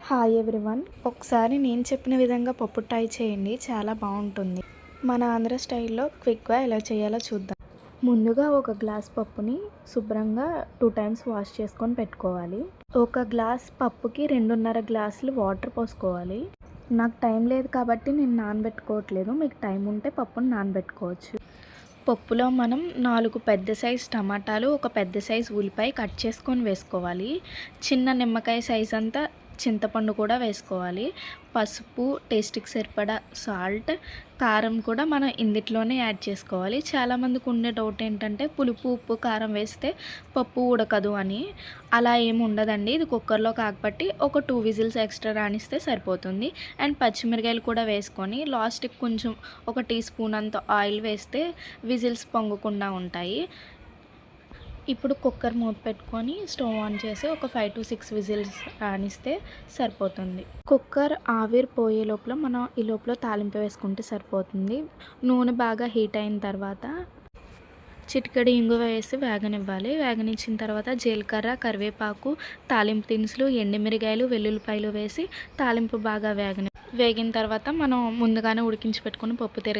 Hi everyone. ఒకసారి నేను చెప్పిన విధంగా పప్పు ట్రై చేయండి, చాలా బాగుంటుంది. మన ఆంధ్ర స్టైల్లో క్విక్గా ఎలా చేయాలో చూద్దాం. ముందుగా ఒక గ్లాస్ పప్పుని శుభ్రంగా 2 టైమ్స్ వాష్ చేసుకొని పెట్టుకోవాలి. ఒక గ్లాస్ పప్పుకి 2.5 గ్లాసులు వాటర్ పోసుకోవాలి. నాకు టైం లేదు కాబట్టి నేను నానబెట్టుకోవట్లేదు, మీకు టైం ఉంటే పప్పుని నానబెట్టుకోవచ్చు. పప్పులో మనం 4 పెద్ద సైజ్ టమాటాలు, ఒక పెద్ద సైజ్ ఉల్లిపాయ కట్ చేసుకొని వేసుకోవాలి. చిన్న నిమ్మకాయ సైజ్ అంతా చింతపండు కూడా వేసుకోవాలి. పసుపు, టేస్ట్కి సరిపడా సాల్ట్, కారం కూడా మనం ఇందులోనే యాడ్ చేసుకోవాలి. చాలామందికి ఉండే డౌట్ ఏంటంటే పులుపు, ఉప్పు, కారం వేస్తే పప్పు ఉడకదు అని. అలా ఏమి ఉండదండి. ఇది కుక్కర్లో కాబట్టి ఒక 2 విజిల్స్ ఎక్స్ట్రా రానిస్తే సరిపోతుంది. అండ్ పచ్చిమిరకాయలు కూడా వేసుకొని లాస్ట్కి కొంచెం ఒక టీ స్పూన్ అంత ఆయిల్ వేస్తే విజిల్స్ పొంగకుండా ఉంటాయి. ఇప్పుడు కుక్కర్ మూత పెట్టుకొని స్టవ్ ఆన్ చేసి ఒక 5 to 6 విజిల్స్ రానిస్తే సరిపోతుంది. కుక్కర్ ఆవిరి పోయే లోపల మనం ఈ లోపల తాలింపు వేసుకుంటే సరిపోతుంది. నూనె బాగా హీట్ అయిన తర్వాత చిటికెడు ఇంగువ వేసి వేగనివ్వాలి. వేగనిచ్చిన తర్వాత జీలకర్ర, కరివేపాకు, తాలింపు దినుసులు, ఎండుమిరగాయలు, వెల్లుల్లిపాయలు వేసి తాలింపు బాగా వేగిన తర్వాత మనం ముందుగానే ఉడికించి పెట్టుకుని పప్పు తెర